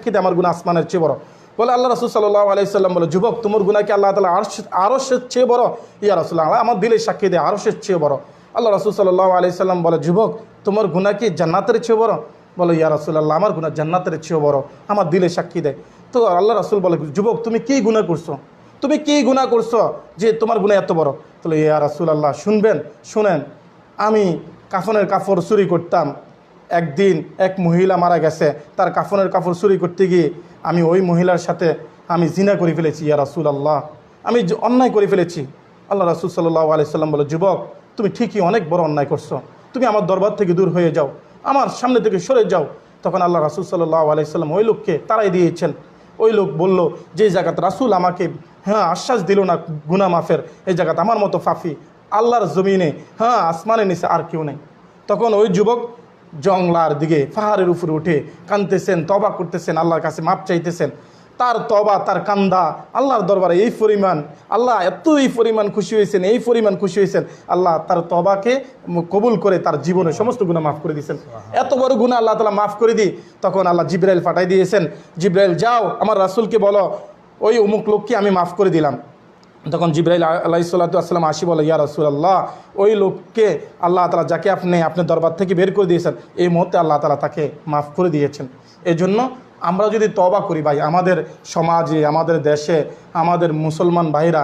সাক্ষী দেয় আমার গুনাহ আসমানের চেয়ে বড়। বলে আল্লাহ রাসূল সাল্লাল্লাহু আলাইহি সাল্লাম বলে, যুবক তোমার গুনাহ কি আল্লাহ তাআলা আরশের চেয়ে বড়? ইয়া রাসূলুল্লাহ, আমার দিলের সাক্ষী দেয় আরশের চেয়ে বড়। আল্লাহ রাসূল সাল্লাল্লাহু আলাইহি সাল্লাম বলে, যুবক তোমার গুনাহ কি জান্নাতের চেয়ে বড়? বলে ইয়া রাসূলুল্লাহ, আমার গুনাহ জান্নাতের চেয়ে বড়, আমার দিলে সাক্ষী দেয়। তো আল্লাহ রাসূল বলে, যুবক তুমি কি গুনাহ করছো? তুমি কি গুনাহ করছো যে তোমার গুনাহ এত বড়? তাহলে ইয়া রাসূলুল্লাহ শুনেন, আমি কাফনের কাপড় চুরি করতাম। একদিন এক মহিলা মারা গেছে, তার কাফনের কাপড় চুরি করতে গিয়ে আমি ওই মহিলার সাথে আমি জিনা করে ফেলেছি। ইয়া রাসূলুল্লাহ, আমি অন্যায় করে ফেলেছি। আল্লাহ রাসূল সাল্লাল্লাহু আলাইহি সাল্লাম বলে, যুবক তুমি ঠিকই অনেক বড় অন্যায় করছো, তুমি আমার দরবার থেকে দূর হয়ে যাও, আমার সামনে থেকে সরে যাও। তখন আল্লাহ রাসূল সাল্লাল্লাহু আলাইহি সাল্লাম ওই লোককে তাড়াই দিয়েছেন। ওই লোক বলল, যে জায়গাতে রাসূল আমাকে আশ্বাস দিল না গুনাহ মাফের, এই জায়গাতে আমার মতো ফাফি আল্লাহর জমিনে আসমানের নিচে আর কেউ নেই। তখন ওই যুবক জংলার দিকে পাহাড়ের উপরে উঠে কাঁদতেছেন, তওবা করতেছেন, আল্লাহর কাছে মাপ চাইতেছেন। তার তওবা, তার কান্দা আল্লাহর দরবারে এই পরিমাণ, আল্লাহ এই পরিমাণ খুশি হয়েছেন, এই পরিমাণ খুশি হয়েছেন, আল্লাহ তার তওবাকে কবুল করে তার জীবনে সমস্ত গুনাহ মাফ করে দিয়েছেন। এত বড় গুনাহ আল্লাহ তাআলা মাফ করে দিই। তখন আল্লাহ জিবরাইল পাঠাই দিয়েছেন, জিবরাইল যাও আমার রাসূলকে বলো ওই অমুক লোককে আমি মাফ করে দিলাম। তখন জিবরাইল আলাইহিস সালাতু ওয়াস সালাম আসি বলে, ইয়া রাসূলুল্লাহ, ওই লোককে আল্লাহ তাআলা যাকে আপনি দরবার থেকে বের করে দিয়েছেন, এই মুহূর্তে আল্লাহ তাআলা তাকে মাফ করে দিয়েছেন। এজন্য আমরা যদি তওবা করি ভাই, আমাদের সমাজে, আমাদের দেশে, আমাদের মুসলমান ভাইরা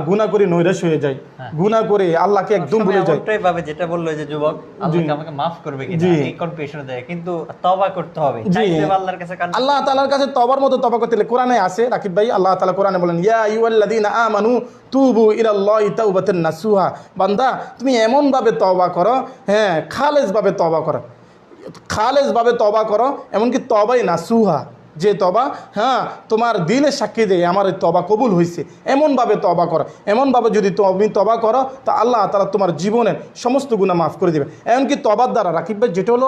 গুনাহ করে নৈরাশ হয়ে যায়, গুনাহ করে আল্লাহকে একদম ভুলে যায়। ওইটাই ভাবে যেটা বললো যে যুবক, আল্লাহ আমাকে maaf করবে কিনা এই কনফিউশন দেয়, কিন্তু তওবা করতে হবে, চাইতে আল্লাহর কাছে আল্লাহ তাআলার কাছে তওবার মতো তওবা করতে কোরআনে আছে রাকিব ভাই। আল্লাহ তাআলা কোরআনে বলেন, ইয়া আইয়ুহাল্লাযীনা আমানু তুবু ইলাল্লাহি তাওবাতান নাসুহা। বান্দা তুমি এমন ভাবে তওবা করো, খালেস ভাবে তওবা করো, খালেস ভাবে তওবা করো, এমনকি তওবাই নাসুহা, যে তওবা তোমার দিলে সাক্ষী দেয় আমার এই তওবা কবুল হয়েছে, এমনভাবে তওবা করো। এমনভাবে যদি তুমি তওবা করো তা আল্লাহ তাআলা তোমার জীবনের সমস্ত গুনাহ মাফ করে দেবে। এমনকি তওবার দ্বারা রাকিব ভাই, যেটা হলো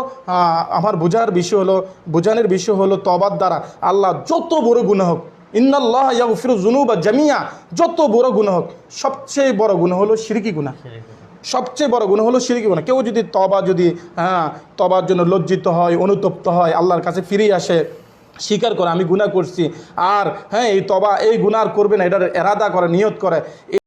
আমার বোঝানোর বিষয় হলো তওবার দ্বারা আল্লাহ যত বড় গুনাহ হোক, ইন্নাল্লাহ ইয়াগফিরু যুনুবা জামিয়া, যত বড় গুনাহ হোক, সবচেয়ে বড় গুনাহ হলো শিরকি গুনাহ, সবচেয়ে বড় গুনাহ হলো শিরকি গুনাহ। কেউ যদি তওবার জন্য লজ্জিত হয়, অনুতপ্ত হয়, আল্লাহর কাছে ফিরে আসে, স্বীকার করে আমি গুনাহ করছি, আর এই তওবা এই গুনাহ করবে না, এটার এরাদা করে, নিয়ত করে,